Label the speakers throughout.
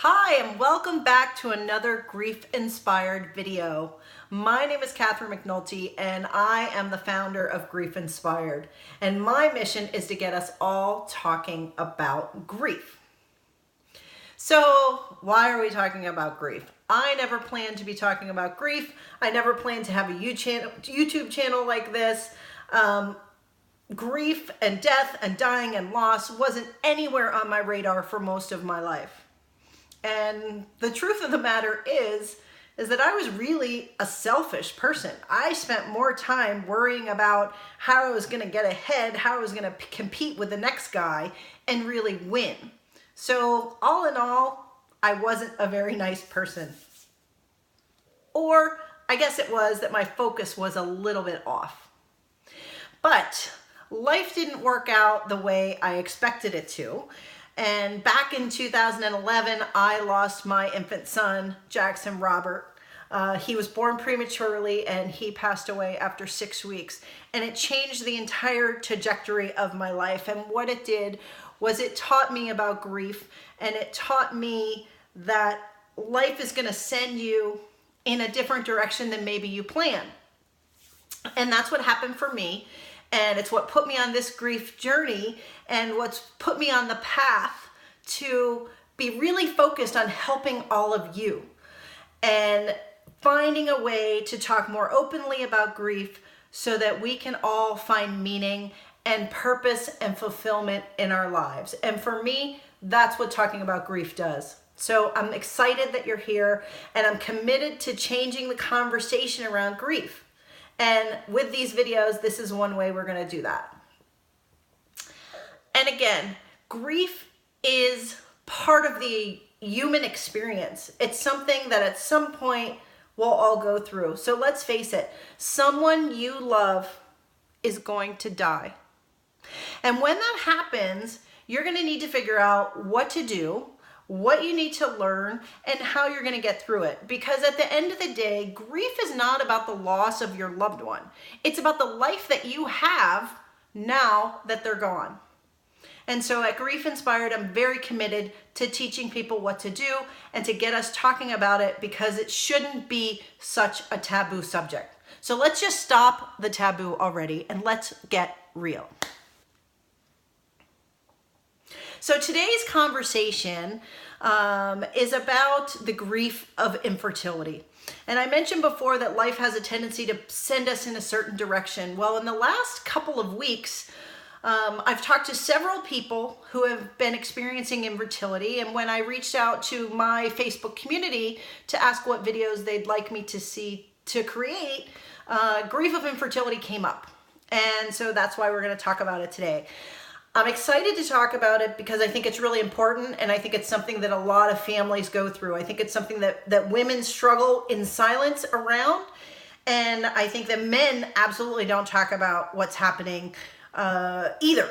Speaker 1: Hi, and welcome back to another grief-inspired video. My name is Catherine McNulty, and I am the founder of Grief Inspired. And my mission is to get us all talking about grief. So, why are we talking about grief? I never planned to be talking about grief. I never planned to have a YouTube channel like this. Grief and death and dying and loss wasn't anywhere on my radar for most of my life. And the truth of the matter is that I was really a selfish person. I spent more time worrying about how I was going to get ahead, how I was going to compete with the next guy and really win. So all in all, I wasn't a very nice person. Or I guess it was that my focus was a little bit off. But life didn't work out the way I expected it to. And back in 2011, I lost my infant son, Jackson Robert. He was born prematurely and he passed away after 6 weeks. And it changed the entire trajectory of my life. And what it did was it taught me about grief, and it taught me that life is going to send you in a different direction than maybe you plan. And that's what happened for me. And it's what put me on this grief journey and what's put me on the path to be really focused on helping all of you and finding a way to talk more openly about grief so that we can all find meaning and purpose and fulfillment in our lives. And for me, that's what talking about grief does. So I'm excited that you're here, and I'm committed to changing the conversation around grief. And with these videos, this is one way we're going to do that. And again, grief is part of the human experience. It's something that at some point we'll all go through. So let's face it, someone you love is going to die. And when that happens, you're going to need to figure out what to do, what you need to learn, and how you're going to get through it. Because at the end of the day, grief is not about the loss of your loved one. It's about the life that you have now that they're gone. And so at Grief Inspired, I'm very committed to teaching people what to do and to get us talking about it, because it shouldn't be such a taboo subject. So let's just stop the taboo already and let's get real. So today's conversation is about the grief of infertility. And I mentioned before that life has a tendency to send us in a certain direction. Well, in the last couple of weeks, I've talked to several people who have been experiencing infertility. And when I reached out to my Facebook community to ask what videos they'd like me to create, grief of infertility came up. And so that's why we're going to talk about it today. I'm excited to talk about it because I think it's really important, and I think it's something that a lot of families go through. I think it's something that women struggle in silence around, and I think that men absolutely don't talk about what's happening either.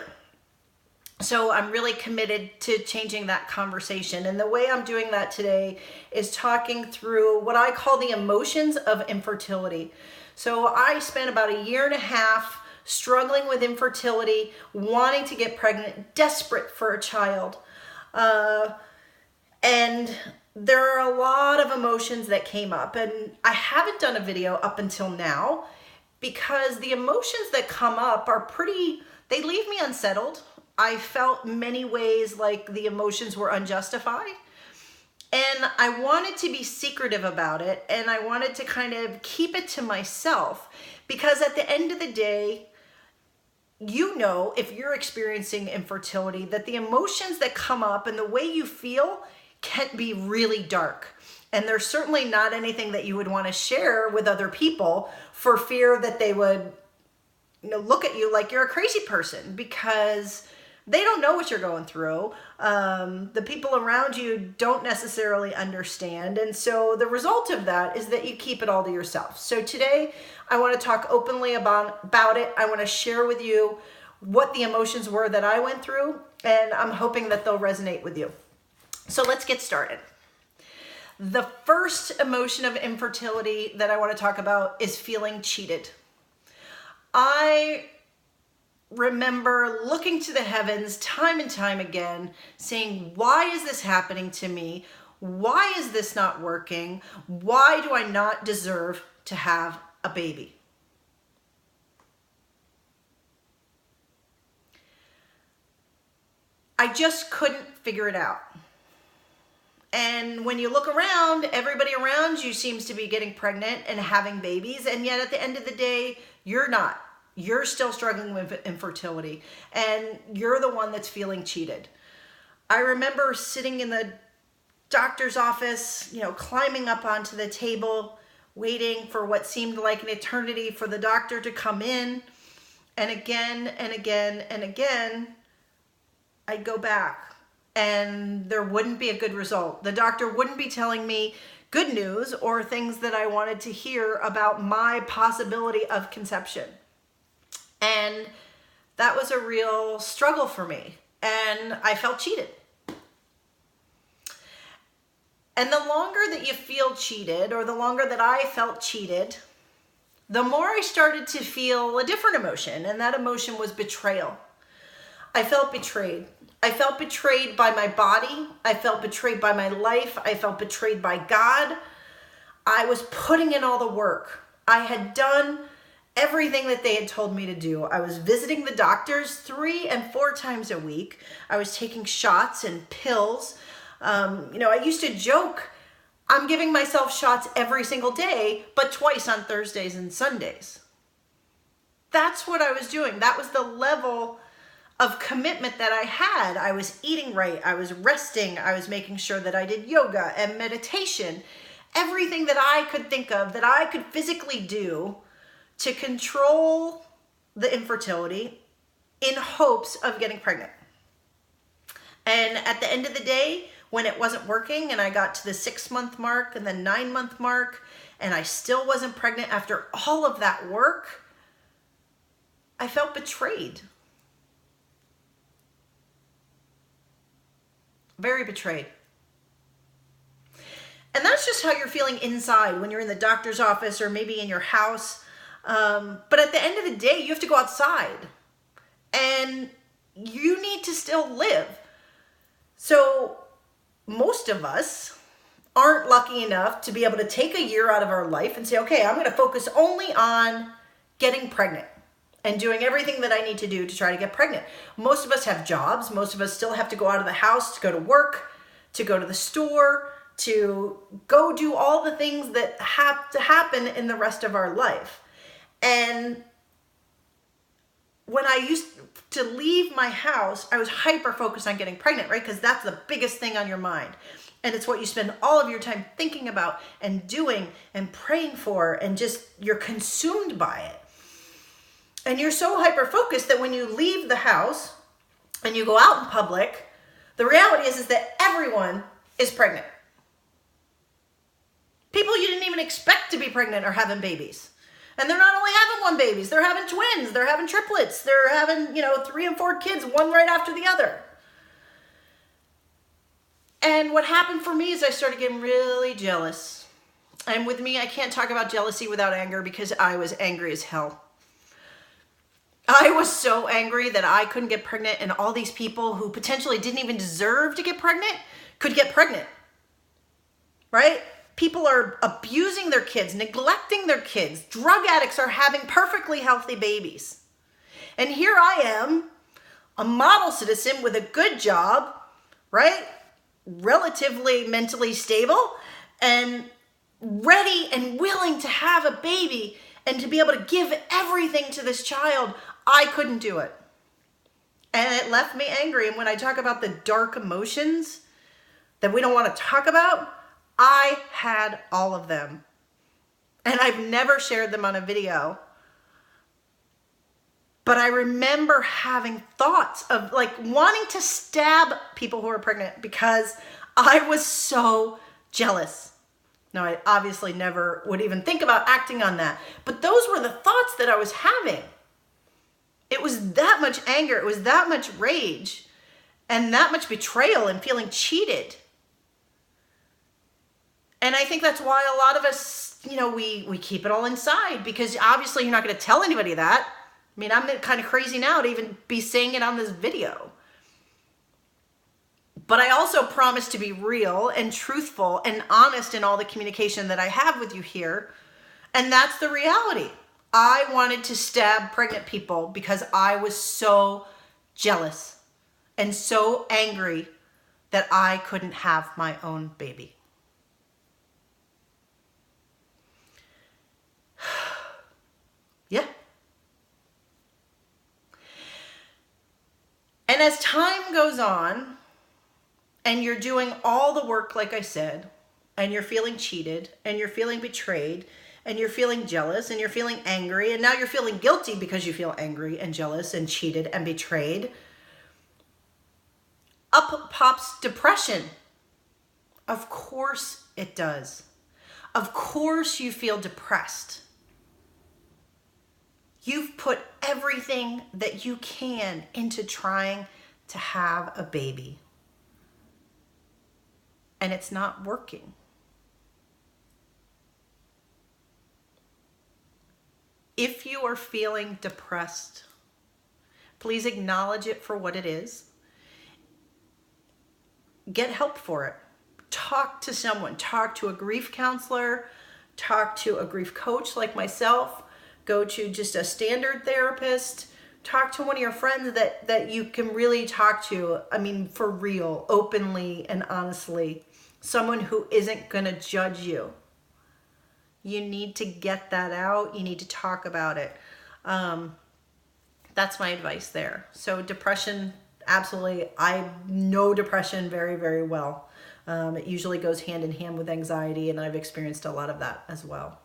Speaker 1: So I'm really committed to changing that conversation, and the way I'm doing that today is talking through what I call the emotions of infertility. So I spent about 1.5 years struggling with infertility, wanting to get pregnant, desperate for a child. And there are a lot of emotions that came up. And I haven't done a video up until now because the emotions that come up are they leave me unsettled. I felt many ways like the emotions were unjustified. And I wanted to be secretive about it. And I wanted to kind of keep it to myself, because at the end of the day, you know, if you're experiencing infertility, that the emotions that come up and the way you feel can be really dark. And there's certainly not anything that you would want to share with other people for fear that they would, look at you like you're a crazy person, because they don't know what you're going through. The people around you don't necessarily understand. And so the result of that is that you keep it all to yourself. So today I want to talk openly about it. I want to share with you what the emotions were that I went through, and I'm hoping that they'll resonate with you. So let's get started. The first emotion of infertility that I want to talk about is feeling cheated. I remember looking to the heavens time and time again, saying, why is this happening to me? Why is this not working? Why do I not deserve to have a baby? I just couldn't figure it out. And when you look around, everybody around you seems to be getting pregnant and having babies. And yet at the end of the day, you're not. You're still struggling with infertility. And you're the one that's feeling cheated. I remember sitting in the doctor's office, climbing up onto the table, waiting for what seemed like an eternity for the doctor to come in. And again and again and again, I'd go back. And there wouldn't be a good result. The doctor wouldn't be telling me good news or things that I wanted to hear about my possibility of conception. And that was a real struggle for me. And I felt cheated. And the longer that you feel cheated, or the longer that I felt cheated, the more I started to feel a different emotion. And that emotion was betrayal. I felt betrayed. I felt betrayed by my body. I felt betrayed by my life. I felt betrayed by God. I was putting in all the work. I had done everything that they had told me to do. I was visiting the doctors 3 and 4 times a week. I was taking shots and pills. I used to joke, I'm giving myself shots every single day, but twice on Thursdays and Sundays. That's what I was doing. That was the level of commitment that I had. I was eating right. I was resting. I was making sure that I did yoga and meditation. Everything that I could think of, that I could physically do to control the infertility in hopes of getting pregnant. And at the end of the day, when it wasn't working and I got to the 6-month mark and the 9-month mark, and I still wasn't pregnant after all of that work, I felt betrayed. Very betrayed. And that's just how you're feeling inside when you're in the doctor's office or maybe in your house. But at the end of the day, you have to go outside and you need to still live. So most of us aren't lucky enough to be able to take a year out of our life and say, okay, I'm going to focus only on getting pregnant and doing everything that I need to do to try to get pregnant. Most of us have jobs. Most of us still have to go out of the house to go to work, to go to the store, to go do all the things that have to happen in the rest of our life. And when I used to leave my house, I was hyper focused on getting pregnant, right? Because that's the biggest thing on your mind. And it's what you spend all of your time thinking about and doing and praying for, and just you're consumed by it. And you're so hyper-focused that when you leave the house and you go out in public, the reality is that everyone is pregnant. People you didn't even expect to be pregnant are having babies. And they're not only having one babies, they're having twins, they're having triplets, they're having, 3 and 4 kids, one right after the other. And what happened for me is I started getting really jealous. And with me, I can't talk about jealousy without anger, because I was angry as hell. I was so angry that I couldn't get pregnant, and all these people who potentially didn't even deserve to get pregnant could get pregnant, right? People are abusing their kids, neglecting their kids. Drug addicts are having perfectly healthy babies. And here I am, a model citizen with a good job, right? Relatively mentally stable and ready and willing to have a baby and to be able to give everything to this child. I couldn't do it. And it left me angry. And when I talk about the dark emotions that we don't want to talk about, I had all of them. And I've never shared them on a video. But I remember having thoughts of wanting to stab people who are pregnant because I was so jealous. Now, I obviously never would even think about acting on that. But those were the thoughts that I was having. It was that much anger. It was that much rage and that much betrayal and feeling cheated. And I think that's why a lot of us, we keep it all inside, because obviously you're not going to tell anybody that. I mean, I'm kind of crazy now to even be saying it on this video. But I also promise to be real and truthful and honest in all the communication that I have with you here. And that's the reality. I wanted to stab pregnant people because I was so jealous and so angry that I couldn't have my own baby. Yeah. And as time goes on, and you're doing all the work, like I said, and you're feeling cheated, and you're feeling betrayed, and you're feeling jealous, and you're feeling angry, and now you're feeling guilty because you feel angry and jealous and cheated and betrayed, up pops depression. Of course it does. Of course you feel depressed. You've put everything that you can into trying to have a baby. And it's not working. If you are feeling depressed, please acknowledge it for what it is. Get help for it. Talk to someone. Talk to a grief counselor. Talk to a grief coach like myself. Go to just a standard therapist. Talk to one of your friends that you can really talk to. I mean, for real, openly and honestly. Someone who isn't going to judge you. You need to get that out. You need to talk about it. That's my advice there. So depression, absolutely. I know depression very, very well. It usually goes hand in hand with anxiety, and I've experienced a lot of that as well.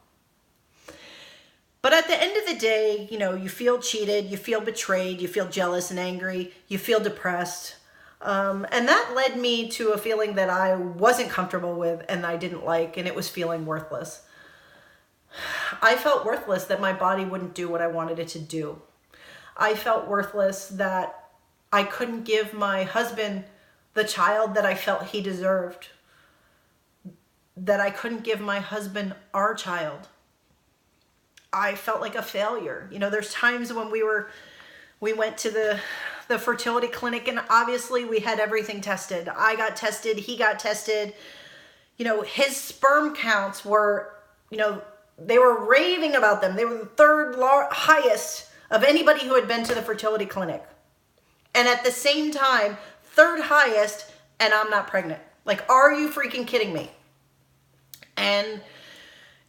Speaker 1: But at the end of the day, you know, you feel cheated, you feel betrayed, you feel jealous and angry, you feel depressed. And that led me to a feeling that I wasn't comfortable with and I didn't like, and it was feeling worthless. I felt worthless that my body wouldn't do what I wanted it to do. I felt worthless that I couldn't give my husband the child that I felt he deserved. That I couldn't give my husband our child. I felt like a failure. You know, there's times when we went to the fertility clinic, and obviously we had everything tested. I got tested, he got tested. You know, his sperm counts were, you know, they were raving about them. They were the third highest of anybody who had been to the fertility clinic. And at the same time, third highest, and I'm not pregnant. Like, are you freaking kidding me? And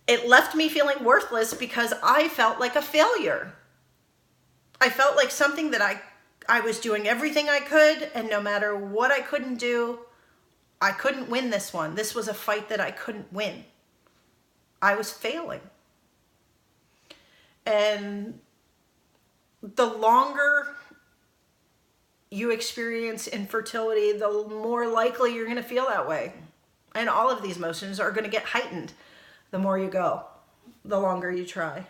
Speaker 1: it left me feeling worthless because I felt like a failure. I felt like something that I was doing everything I could, and no matter what I couldn't do, I couldn't win this one. This was a fight that I couldn't win. I was failing. And the longer you experience infertility, the more likely you're going to feel that way. And all of these emotions are going to get heightened the more you go, the longer you try.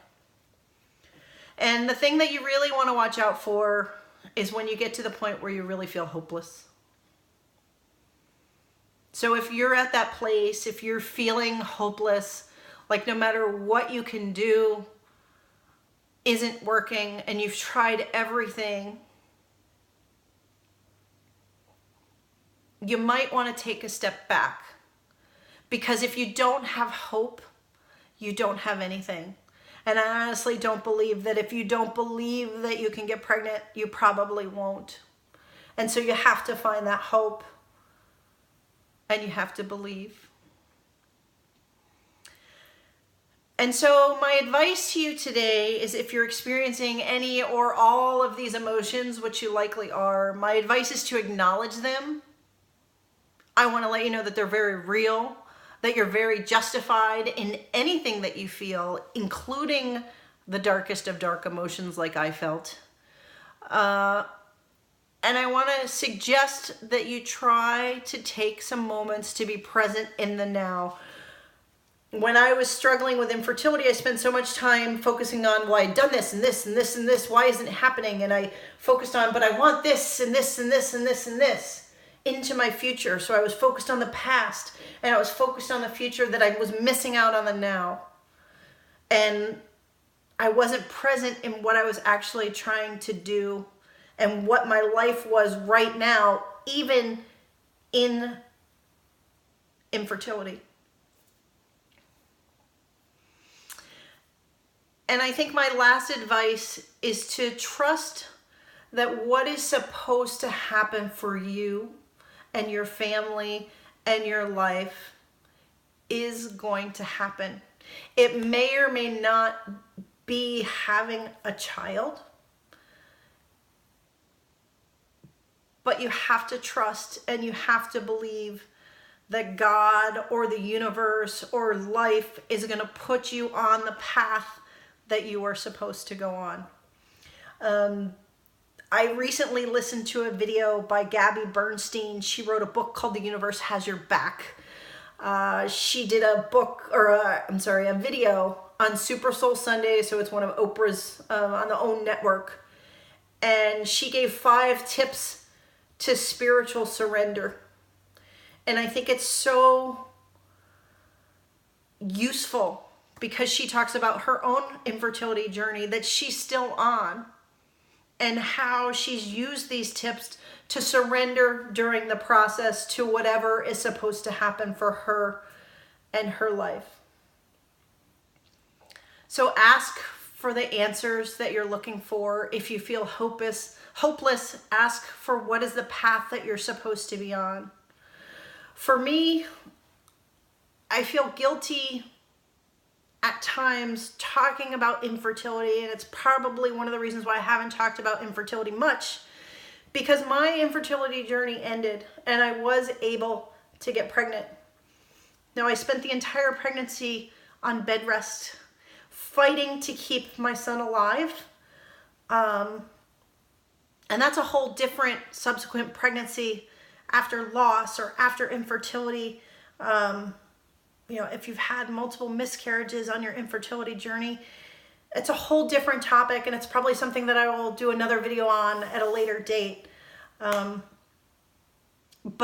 Speaker 1: And the thing that you really want to watch out for is when you get to the point where you really feel hopeless. So if you're at that place, if you're feeling hopeless, like no matter what you can do isn't working and you've tried everything, you might want to take a step back. Because if you don't have hope, you don't have anything. And I honestly don't believe that if you don't believe that you can get pregnant, you probably won't. And so you have to find that hope. And you have to believe. And so my advice to you today is, if you're experiencing any or all of these emotions, which you likely are, my advice is to acknowledge them. I want to let you know that they're very real, that you're very justified in anything that you feel, including the darkest of dark emotions like I felt. And I want to suggest that you try to take some moments to be present in the now. When I was struggling with infertility, I spent so much time focusing on, well, I'd done this and this and this and this. Why isn't it happening? And I focused on, but I want this and this and this and this and this into my future. So I was focused on the past, and I was focused on the future that I was missing out on the now. And I wasn't present in what I was actually trying to do and what my life was right now, even in infertility. And I think my last advice is to trust that what is supposed to happen for you and your family and your life is going to happen. It may or may not be having a child, but you have to trust and you have to believe that God or the universe or life is going to put you on the path that you are supposed to go on. I recently listened to a video by Gabby Berstein. She wrote a book called The Universe Has Your Back. She did a video on Super Soul Sunday. So it's one of Oprah's on the OWN network. And she gave 5 tips to spiritual surrender. And I think it's so useful because she talks about her own infertility journey that she's still on and how she's used these tips to surrender during the process to whatever is supposed to happen for her and her life. So ask for the answers that you're looking for. If you feel hopeless, ask for what is the path that you're supposed to be on. For me, I feel guilty at times talking about infertility, and it's probably one of the reasons why I haven't talked about infertility much, because my infertility journey ended and I was able to get pregnant. Now, I spent the entire pregnancy on bed rest, fighting to keep my son alive. And that's a whole different subsequent pregnancy after loss or after infertility. If you've had multiple miscarriages on your infertility journey, it's a whole different topic, and it's probably something that I will do another video on at a later date. But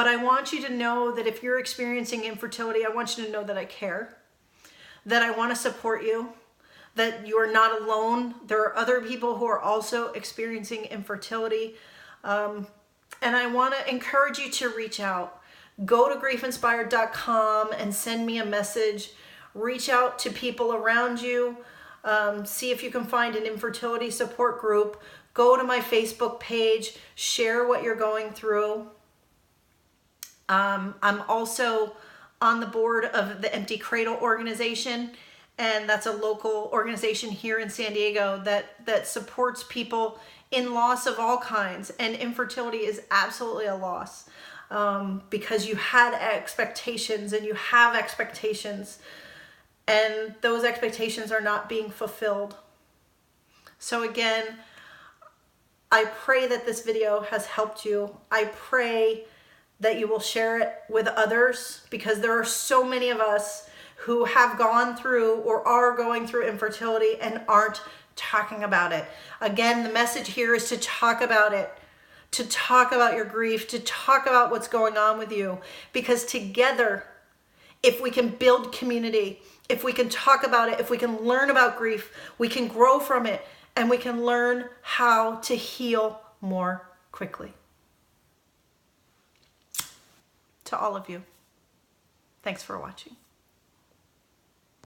Speaker 1: I want you to know that if you're experiencing infertility, I want you to know that I care, that I want to support you, that you are not alone. There are other people who are also experiencing infertility. And I want to encourage you to reach out. Go to griefinspired.com and send me a message. Reach out to people around you. See if you can find an infertility support group. Go to my Facebook page. Share what you're going through. I'm also on the board of the Empty Cradle organization, and that's a local organization here in San Diego that supports people in loss of all kinds. And infertility is absolutely a loss. Because you had expectations and you have expectations, and those expectations are not being fulfilled. So again, I pray that this video has helped you. I pray that you will share it with others, because there are so many of us who have gone through or are going through infertility and aren't talking about it. Again, the message here is to talk about it. To talk about your grief, to talk about what's going on with you. Because together, if we can build community, if we can talk about it, if we can learn about grief, we can grow from it, and we can learn how to heal more quickly. To all of you, thanks for watching.